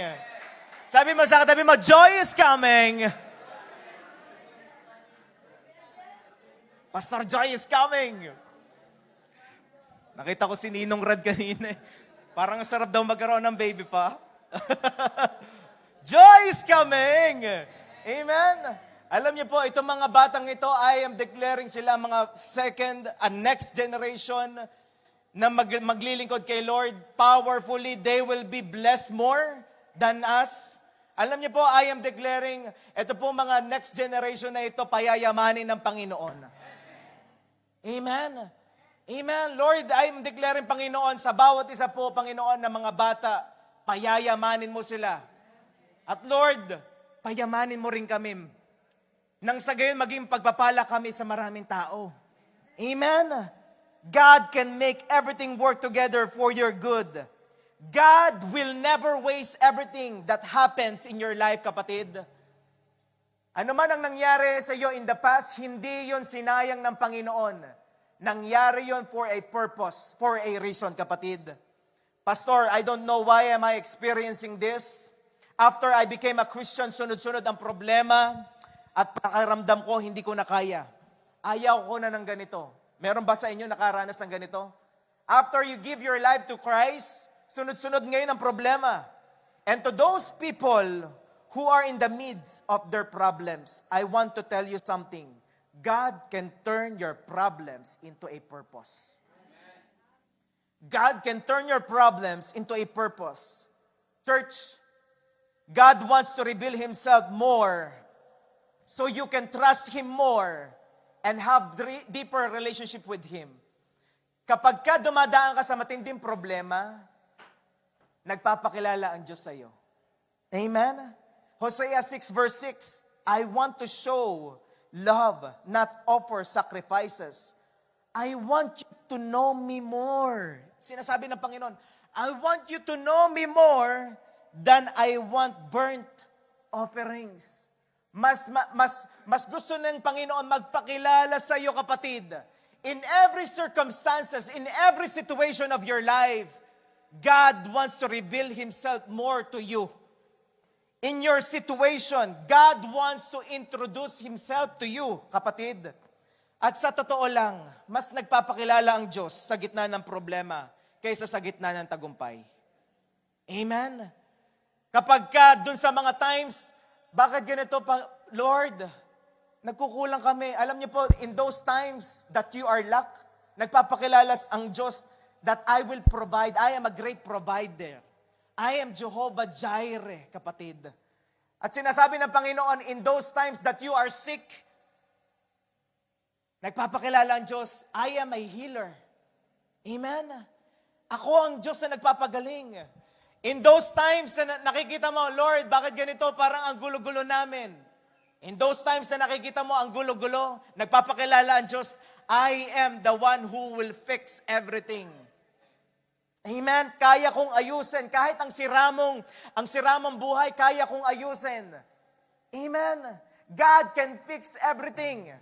Sabi mo sa katabi mo, joy is coming. Pastor, joy is coming. Nakita ko si Ninong Rad kanina. Parang sarap daw magkaroon ng baby pa. Joy is coming. Amen. Alam niyo po, itong mga batang ito, I am declaring sila mga second and next generation na maglilingkod kay Lord powerfully. They will be blessed more than us. Alam niyo po, I am declaring, ito po mga next generation na ito, payayamanin ng Panginoon. Amen. Amen. Lord, I am declaring, Panginoon, sa bawat isa po, Panginoon, na mga bata, payayamanin mo sila. At Lord, payamanin mo rin kami. Nang sa gayon, maging pagpapala kami sa maraming tao. Amen. God can make everything work together for your good. God will never waste everything that happens in your life, kapatid. Ano man ang nangyari sa iyo in the past, hindi yon sinayang ng Panginoon. Nangyari yon for a purpose, for a reason, kapatid. Pastor, I don't know why am I experiencing this. After I became a Christian, sunod-sunod ang problema at pakiramdam ko, hindi ko na kaya. Ayaw ko na ng ganito. Meron ba sa inyo nakaranas ng ganito? After you give your life to Christ, sunod-sunod ngayon ang problema. And to those people who are in the midst of their problems, I want to tell you something. God can turn your problems into a purpose. God can turn your problems into a purpose. Church, God wants to reveal Himself more so you can trust Him more and have deeper relationship with Him. Kapag ka dumadaan ka sa matinding problema, nagpapakilala ang Diyos sa iyo. Amen? Hosea 6 verse 6, I want to show love, not offer sacrifices. I want you to know me more. Sinasabi ng Panginoon, I want you to know me more than I want burnt offerings. Mas gusto ng Panginoon magpakilala sa iyo, kapatid. In every circumstances, in every situation of your life, God wants to reveal Himself more to you. In your situation, God wants to introduce Himself to you, kapatid. At sa totoo lang, mas nagpapakilala ang Diyos sa gitna ng problema kaysa sa gitna ng tagumpay. Amen? Kapag ka dun sa mga times, bakit ganito pa, Lord, nagkukulang kami. Alam niyo po, in those times that you are lack, nagpapakilala ang Diyos that I will provide. I am a great provider. I am Jehovah Jireh, kapatid. At sinasabi ng Panginoon, in those times that you are sick, nagpapakilala ang Diyos, I am a healer. Amen? Ako ang Diyos na nagpapagaling. In those times na nakikita mo, Lord, bakit ganito? Parang ang gulo-gulo namin. In those times na nakikita mo ang gulo-gulo, nagpapakilala ang Diyos, I am the one who will fix everything. Amen? Kaya kong ayusin. Kahit ang siramong buhay, kaya kong ayusin. Amen? God can fix everything.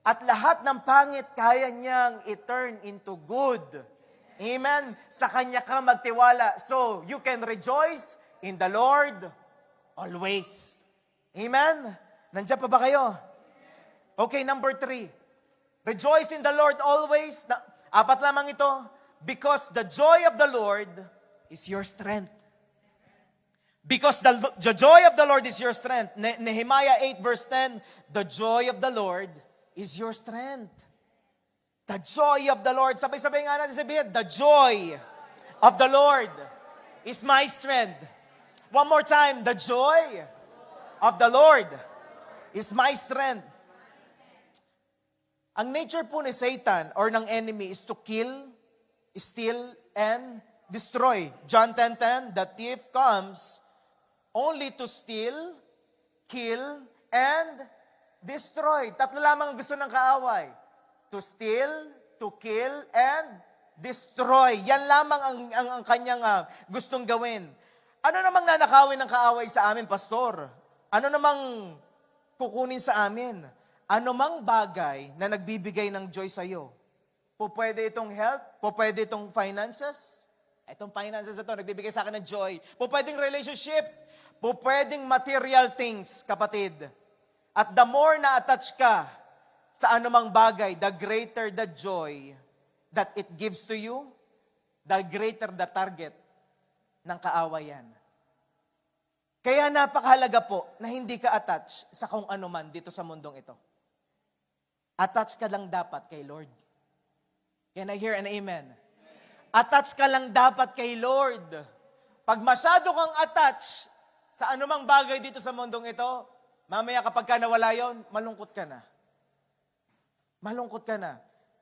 At lahat ng pangit, kaya niyang i-turn into good. Amen? Sa Kanya ka magtiwala. So, you can rejoice in the Lord always. Amen? Nandiyan pa ba kayo? Okay, number 3. Rejoice in the Lord always. 4 lamang ito. Because the joy of the Lord is your strength. Because the joy of the Lord is your strength. Nehemiah 8 verse 10, the joy of the Lord is your strength. The joy of the Lord. Sabay-sabay nga natin sabihin, the joy of the Lord is my strength. One more time, the joy of the Lord is my strength. Ang nature po ni Satan or ng enemy is to kill, steal, and destroy. John 10:10, the thief comes only to steal, kill, and destroy. Tatlo lamang ang gusto ng kaaway. To steal, to kill, and destroy. Yan lamang ang kanyang gustong gawin. Ano namang nanakawin ng kaaway sa amin, Pastor? Ano namang kukunin sa amin? Ano mang bagay na nagbibigay ng joy sa iyo? pwede itong health, pwede itong finances. Itong finances na ito, nagbibigay sa akin ng joy. Pwedeng relationship, pwedeng material things, kapatid. At the more na attach ka sa anumang bagay, the greater the joy that it gives to you, the greater the target ng kaawayan. Kaya napakahalaga po na hindi ka attach sa kung ano man dito sa mundong ito. Attach ka lang dapat kay Lord. Can I hear an amen? Attach ka lang dapat kay Lord. Pag masyado kang attach sa anumang bagay dito sa mundong ito, mamaya kapag ka nawala yon, malungkot ka na. Malungkot ka na.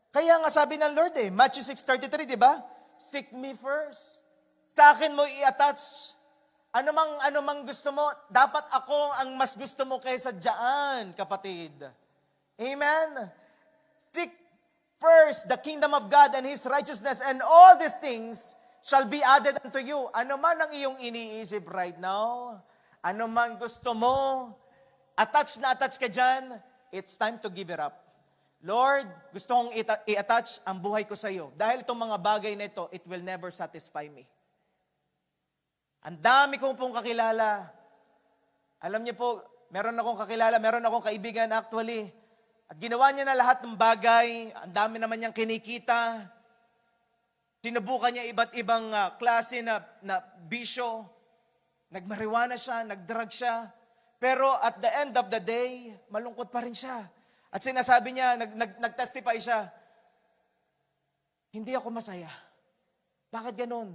Kaya nga sabi ng Lord Matthew 6:33, di ba? Seek me first. Sa akin mo i-attach. Anumang gusto mo, dapat ako ang mas gusto mo kaysa dyan, kapatid. Amen? Seek first the kingdom of God and His righteousness, and all these things shall be added unto you. Ano man ang iyong iniisip right now, ano man gusto mo, attach na attach ka dyan, it's time to give it up. Lord, gusto kong i-attach ang buhay ko sa iyo. Dahil itong mga bagay na ito, it will never satisfy me. Ang dami kong pong kakilala. Alam niyo po, meron akong kakilala, meron akong kaibigan actually. At ginawa niya na lahat ng bagay. Ang dami naman niyang kinikita. Sinubukan niya iba't ibang klase na bisyo. Nagmariwana siya, nagdrag siya. Pero at the end of the day, malungkot pa rin siya. At sinasabi niya, nag-testify siya, hindi ako masaya. Bakit ganun?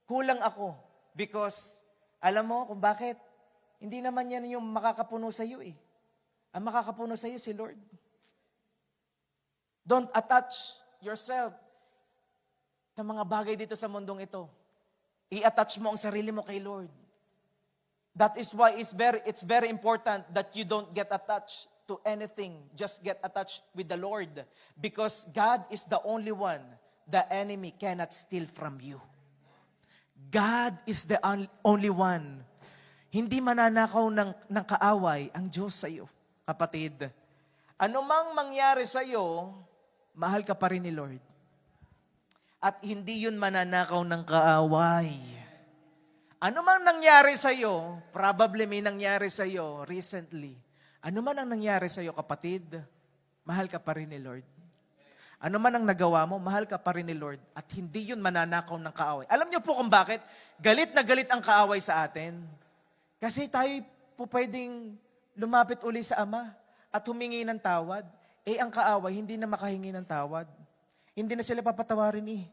Kulang ako. Because, alam mo kung bakit? Hindi naman yan yung makakapuno sa iyo Ang makakapuno sa iyo si Lord. Don't attach yourself sa mga bagay dito sa mundong ito. I-attach mo ang sarili mo kay Lord. That is why it's very important that you don't get attached to anything. Just get attached with the Lord. Because God is the only one the enemy cannot steal from you. God is the only one. Hindi mananakaw ng kaaway ang Diyos sa iyo, kapatid. Ano mang mangyari sa iyo, mahal ka pa rin ni Lord. At hindi yun mananakaw ng kaaway. Ano mang nangyari sa iyo, probably may nangyari sa iyo recently. Ano man ang nangyari sa iyo, kapatid, mahal ka pa rin ni Lord. Ano man ang nagawa mo, mahal ka pa rin ni Lord. At hindi yun mananakaw ng kaaway. Alam niyo po kung bakit? Galit na galit ang kaaway sa atin. Kasi tayo po pwedeng lumapit uli sa Ama at humingi ng tawad. Ang kaaway, hindi na makahingi ng tawad. Hindi na sila papatawarin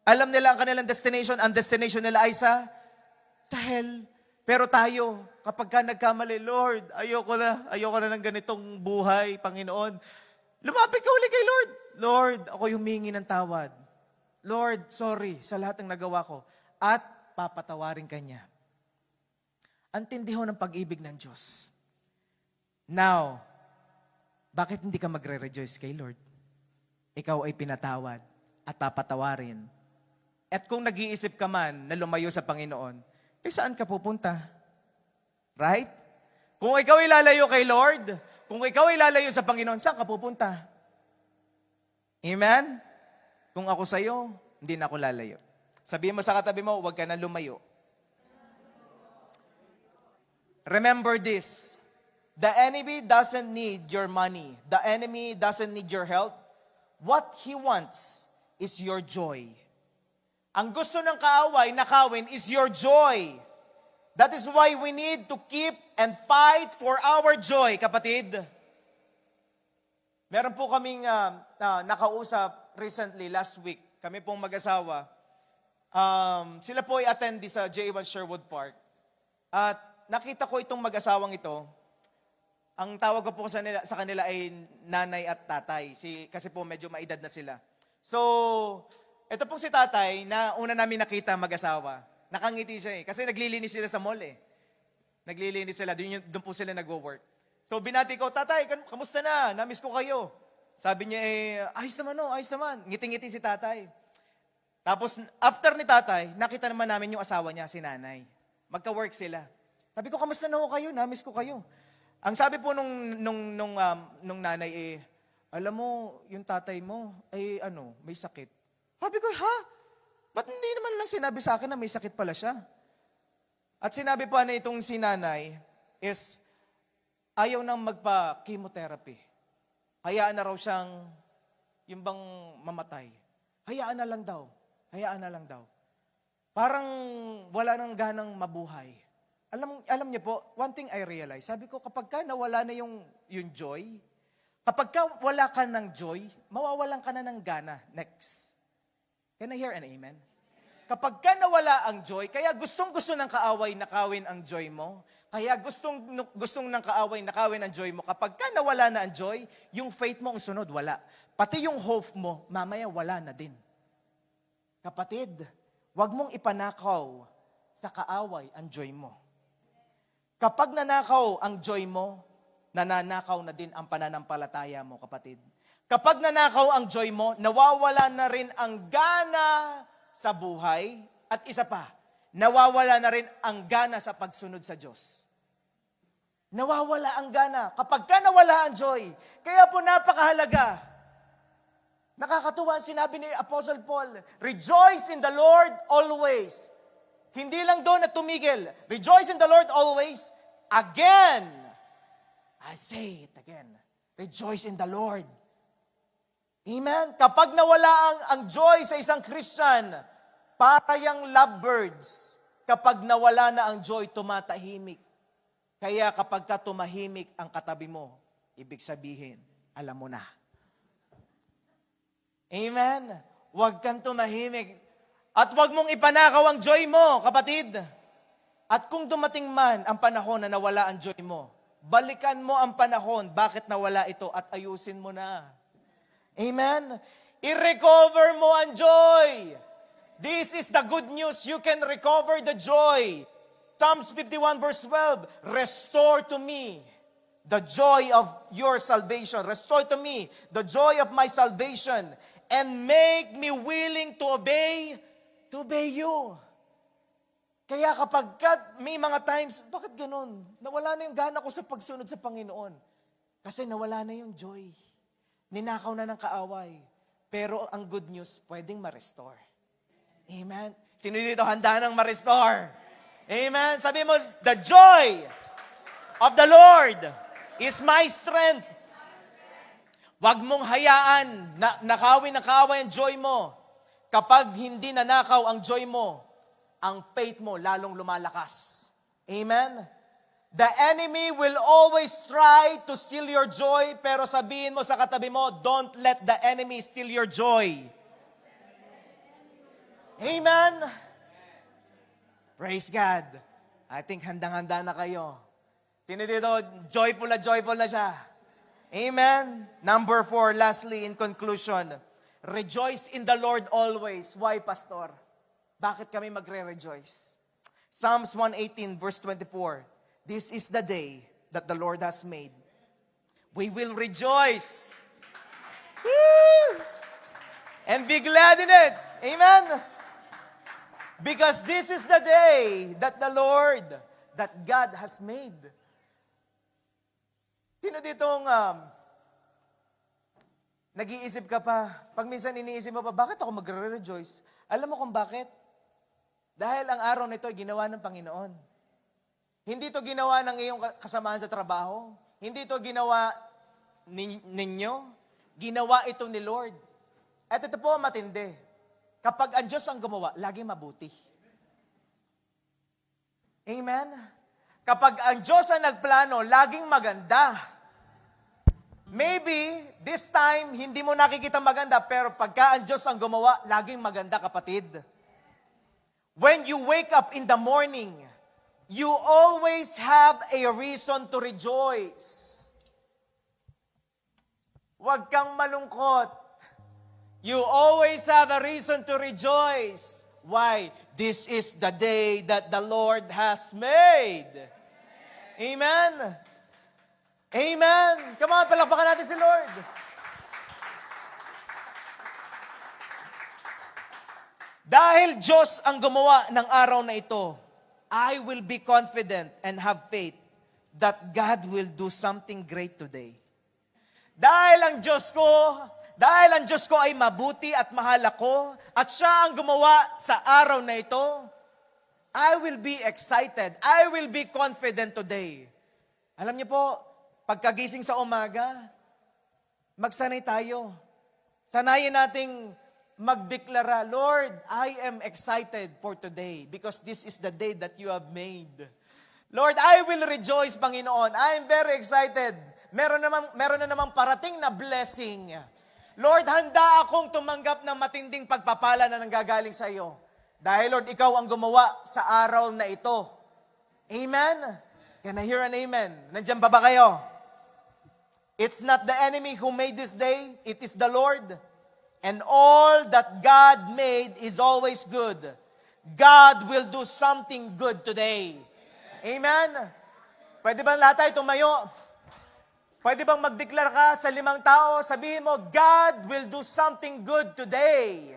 Alam nila ang kanilang destination. Ang destination nila ay sa hell. Pero tayo, kapag ka nagkamali, Lord, ayoko na ng ganitong buhay, Panginoon. Lumapit ka uli kay Lord. Lord, ako humingi ng tawad. Lord, sorry sa lahat ng nagawa ko. At papatawarin ka niya. Ang tindi ho ng pag-ibig ng Diyos. Now, bakit hindi ka magre-rejoice kay Lord? Ikaw ay pinatawad at papatawarin. At kung nag-iisip ka man na lumayo sa Panginoon, saan ka pupunta? Right? Kung ikaw ay lalayo kay Lord, kung ikaw ay lalayo sa Panginoon, saan ka pupunta? Amen? Kung ako sa'yo, hindi na ako lalayo. Sabihin mo sa katabi mo, huwag ka na lumayo. Remember this. The enemy doesn't need your money. The enemy doesn't need your health. What he wants is your joy. Ang gusto ng kaaway, nakawin, is your joy. That is why we need to keep and fight for our joy, kapatid. Meron po kaming nakausap recently, last week. Kami pong mag-asawa. Sila po ay attendee sa J1 Sherwood Park. At nakita ko itong mag-asawang ito. Ang tawag ko po sa kanila ay nanay at tatay. Kasi po medyo maedad na sila. So, ito pong si tatay na una namin nakita mag-asawa. Nakangiti siya Kasi naglilinis sila sa mall Naglilinis sila. Doon po sila nag-work. So, binati ko, tatay, kamusta na? Namiss ko kayo. Sabi niya ayos naman. Ngiti-ngiti si tatay. Tapos, after ni tatay, nakita naman namin yung asawa niya, si nanay. Magka-work sila. Sabi ko, kamusta na ho kayo? Namiss ko kayo. Ang sabi po nung nanay alam mo, yung tatay mo, ay may sakit. Sabi ko, ha? Ba't hindi naman lang sinabi sa akin na may sakit pala siya? At sinabi pa na itong si nanay is, ayaw nang magpa-chemotherapy. Hayaan na raw siyang, yung bang mamatay. Hayaan na lang daw. Hayaan na lang daw. Parang wala nang ganang mabuhay. Alam niyo po, one thing I realize, sabi ko, kapag ka nawala na yung joy, kapag ka wala ka ng joy, mawawalan ka na ng gana. Next. Can I hear an amen? Kapag ka nawala ang joy, kaya gustong-gusto ng kaaway nakawin ang joy mo, kaya gustong ng kaaway nakawin ang joy mo, kapag ka nawala na ang joy, yung faith mo ang sunod, wala. Pati yung hope mo, mamaya wala na din. Kapatid, wag mong ipanakaw sa kaaway ang joy mo. Kapag nanakaw ang joy mo, nananakaw na din ang pananampalataya mo, kapatid. Kapag nanakaw ang joy mo, nawawala na rin ang gana sa buhay. At isa pa, nawawala na rin ang gana sa pagsunod sa Diyos. Nawawala ang gana. Kapag ka nawala ang joy, kaya po napakahalaga. Nakakatuwa ang sinabi ni Apostle Paul, rejoice in the Lord always. Hindi lang doon na tumigil. Rejoice in the Lord always. Again, I say it again. Rejoice in the Lord. Amen? Kapag nawala ang joy sa isang Christian, para yung lovebirds, kapag nawala na ang joy, tumatahimik. Kaya kapag ka tumahimik ang katabi mo, ibig sabihin, alam mo na. Amen? Huwag kang tumahimik. At huwag mong ipanakaw ang joy mo, kapatid. At kung dumating man ang panahon na nawala ang joy mo, balikan mo ang panahon, bakit nawala ito at ayusin mo na. Amen? I-recover mo ang joy. This is the good news. You can recover the joy. Psalms 51 verse 12, restore to me the joy of your salvation. Restore to me the joy of my salvation and make me willing to obey you. Kaya kapag may mga times, bakit ganun? Nawala na yung gana ko sa pagsunod sa Panginoon. Kasi nawala na yung joy. Ninakaw na ng kaaway. Pero ang good news, pwedeng ma-restore. Amen? Sino dito handa nang ma-restore? Amen? Sabi mo, the joy of the Lord is my strength. Huwag mong hayaan na nakawin ang joy mo. Kapag hindi nanakaw ang joy mo, ang faith mo lalong lumalakas. Amen? The enemy will always try to steal your joy, pero sabihin mo sa katabi mo, don't let the enemy steal your joy. Amen? Praise God. I think handang-handa na kayo. Sino dito, joyful na siya. Amen? Number 4, lastly, in conclusion, rejoice in the Lord always. Why, Pastor? Bakit kami magre-rejoice? Psalms 118, verse 24. This is the day that the Lord has made. We will rejoice. Woo! And be glad in it. Amen? Because this is the day that the Lord, that God has made. Sino ditong nag-iisip ka pa, pag minsan iniisip mo pa, bakit ako magre-rejoice? Alam mo kung bakit? Dahil ang araw nito ay ginawa ng Panginoon. Hindi ito ginawa ng iyong kasamahan sa trabaho. Hindi ito ginawa ninyo. Ginawa ito ni Lord. At ito po ang matindi. Kapag ang Diyos ang gumawa, laging mabuti. Amen? Kapag ang Diyos ang nagplano, laging maganda. Maybe, this time, hindi mo nakikita maganda, pero pagka ang Diyos ang gumawa, laging maganda, kapatid. When you wake up in the morning, you always have a reason to rejoice. Huwag kang malungkot. You always have a reason to rejoice. Why? This is the day that the Lord has made. Amen? Amen. Come on, palakpakan natin si Lord. Dahil Diyos ang gumawa ng araw na ito, I will be confident and have faith that God will do something great today. Dahil ang Diyos ko ay mabuti at mahal ako, at siya ang gumawa sa araw na ito, I will be excited. I will be confident today. Alam niyo po, pagkagising sa umaga, magsanay tayo. Sanayin nating magdeklara, Lord, I am excited for today because this is the day that you have made. Lord, I will rejoice, Panginoon. I am very excited. Meron na namang parating na blessing. Lord, handa akong tumanggap ng matinding pagpapala na nanggagaling sa iyo. Dahil, Lord, ikaw ang gumawa sa araw na ito. Amen? Can I hear an amen? Nandiyan ba ba kayo? It's not the enemy who made this day. It is the Lord. And all that God made is always good. God will do something good today. Amen? Pwede ba lahat tayo tumayo? Pwede bang magdeklara ka sa 5 tao? Sabihin mo, God will do something good today.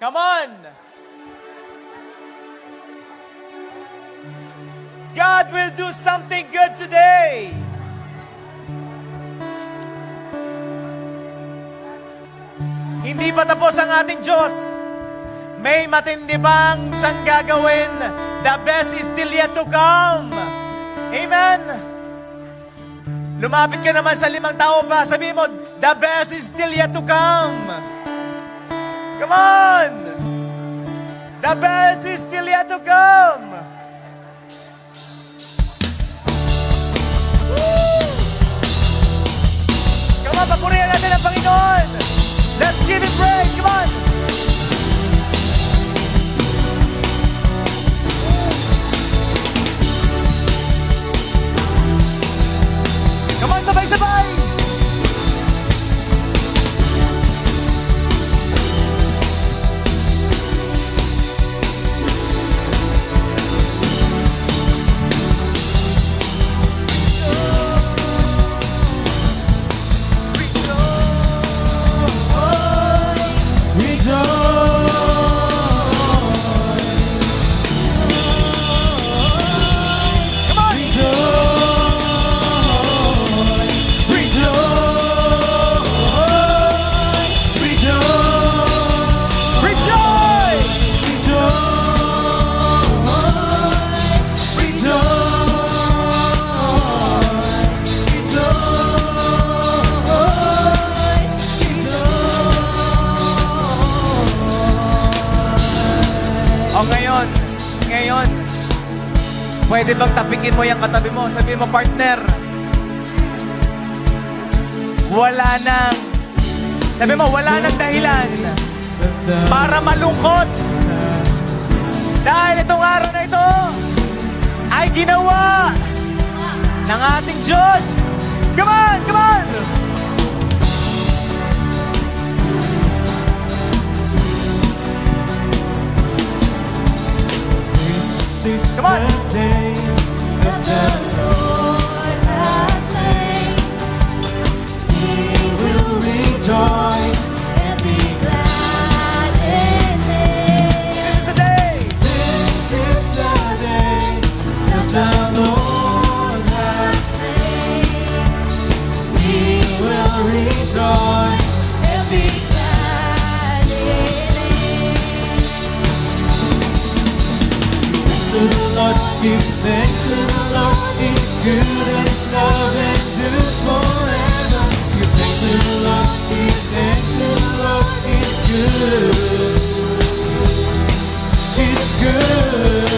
Come on! God will do something good today. Hindi pa tapos ang ating Diyos. May matindi pang siyang gagawin. The best is still yet to come. Amen? Lumapit ka naman sa 5 tao pa. Sabihin mo, the best is still yet to come. Come on! The best is still yet to come. Woo! Come on, papurihan natin ang Panginoon. Let's give Him praise. Come on! Come on, sabay-sabay! Ngayon, pwede bang tapikin mo yung katabi mo? Sabi mo, partner, wala nang dahilan para malungkot. Dahil itong araw na ito ay ginawa ng ating Diyos. Come on, come on! Come on! That the Lord has made. We will rejoice and be glad in it. This is the day! This is the day that the Lord has made. We will rejoice and be glad in it. To the Lord, give thanks to the Lord. He's good and His love endures forever. Give thanks to the Lord, give thanks to the Lord. He's good. He's good.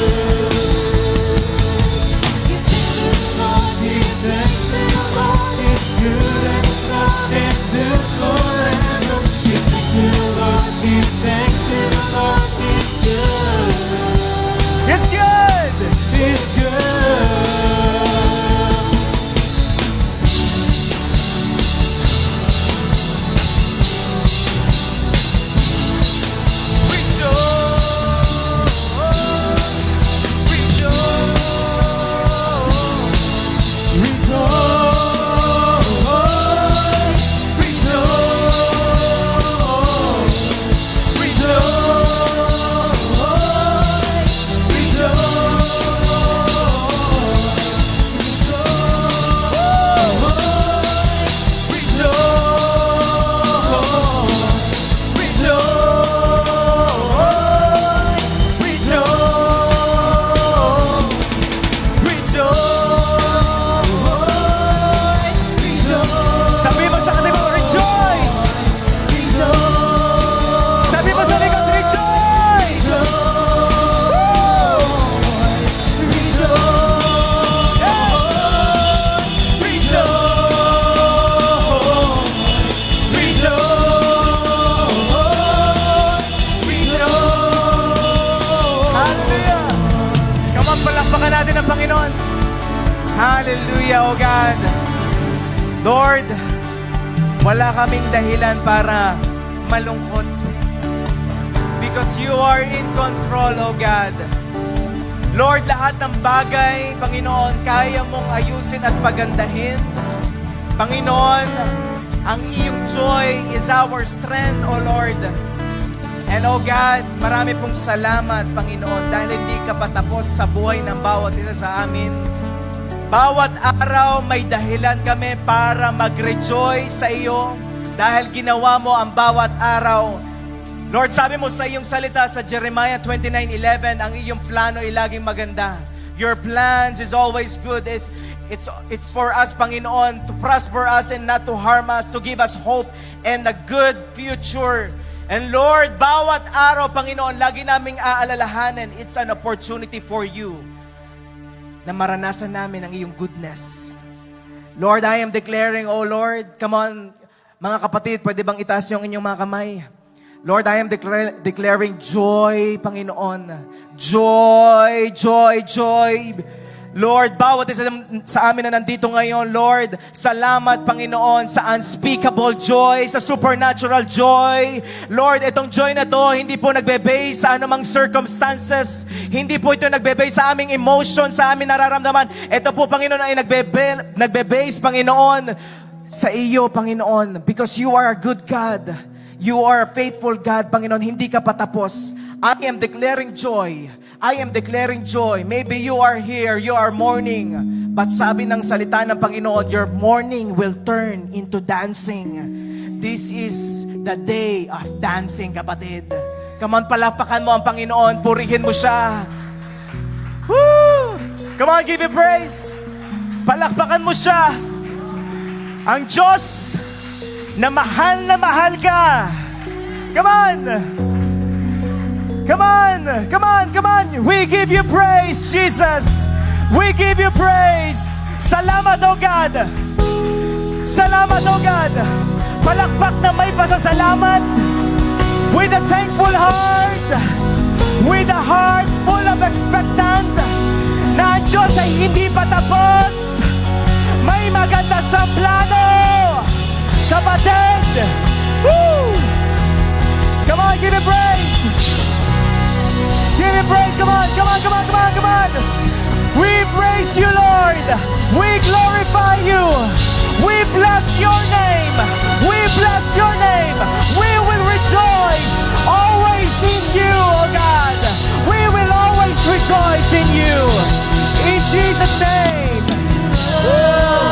Give thanks to the Lord, Give thanks to the Lord. He's good and His love endures forever. Give thanks to the Lord, give thanks to the Lord. He's good. It's good! He's good. Rejoice! natin ang Panginoon. Hallelujah, O God. Lord, wala kaming dahilan para malungkot. Because you are in control, O God. Lord, lahat ng bagay, Panginoon, kaya mong ayusin at pagandahin. Panginoon, ang iyong joy is our strength, O Lord. And O God, marami pong salamat, Panginoon, dahil hindi ka patapos sa buhay ng bawat isa sa amin. Bawat araw may dahilan kami para mag-rejoice sa iyo dahil ginawa mo ang bawat araw. Lord, sabi mo sa iyong salita sa Jeremiah 29:11, ang iyong plano ay laging maganda. Your plans is always good. It's for us, Panginoon, to prosper us and not to harm us, to give us hope and a good future. And Lord, bawat araw, Panginoon, lagi naming aalalahanan, it's an opportunity for you na maranasan namin ang iyong goodness. Lord, I am declaring, oh Lord, come on, mga kapatid, pwede bang itaas yung inyong mga kamay? Lord, I am declaring joy, Panginoon. Joy, joy, joy. Lord, bawat isa sa amin na nandito ngayon, Lord, salamat, Panginoon, sa unspeakable joy, sa supernatural joy. Lord, itong joy na to, hindi po nagbe-base sa anumang circumstances. Hindi po ito nagbe-base sa aming emotion, sa aming nararamdaman. Ito po, Panginoon, ay nagbe-base, Panginoon, sa iyo, Panginoon, because you are a good God. You are a faithful God, Panginoon. Hindi ka patapos. I am declaring joy. I am declaring joy. Maybe you are here, you are mourning. But sabi ng salita ng Panginoon, your mourning will turn into dancing. This is the day of dancing, kapatid. Come on, palakpakan mo ang Panginoon. Purihin mo siya. Woo! Come on, give Him praise. Palakpakan mo siya. Ang Diyos na mahal ka. Come on. Come on. Come on. Come on. We give you praise, Jesus. We give you praise. Salamat, O God. Salamat, O God. Palakpak na may pasasalamat. With a thankful heart. With a heart full of expectant. Na ang Diyos ay hindi pa tapos. May maganda siyang plano. Kapatid! Woo! Come on, give Him praise! Give Him praise! Come on, come on, come on, come on, come on! We praise you, Lord! We glorify you! We bless your name! We bless your name! We will rejoice always in you, oh God! We will always rejoice in you! In Jesus' name! Woo!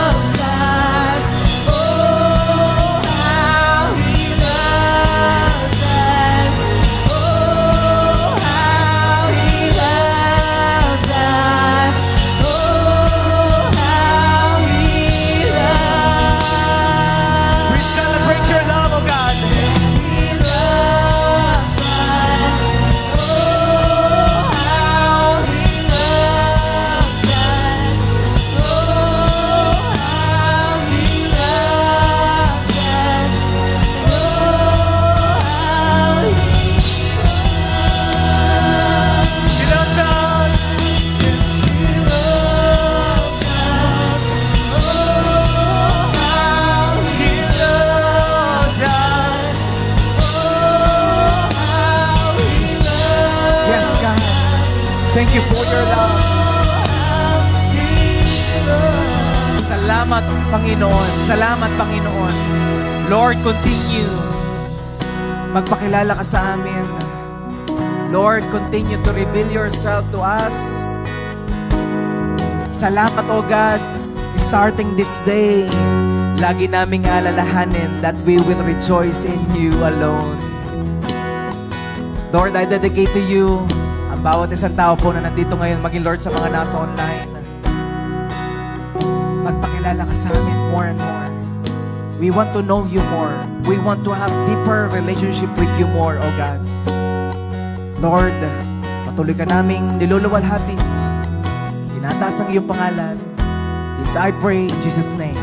Thank you for your love. Salamat, Panginoon. Salamat, Panginoon. Lord, continue. Magpakilala ka sa amin. Lord, continue to reveal yourself to us. Salamat, O God. Starting this day, lagi naming alalahanin that we will rejoice in you alone. Lord, I dedicate to you ang bawat isang tao po na nandito ngayon, maging Lord sa mga nasa online. Magpakilala ka sa amin more and more. We want to know you more. We want to have deeper relationship with you more, O God. Lord, patuloy ka naming niluluwalhati. Tinataas ang iyong pangalan. This I pray in Jesus' name.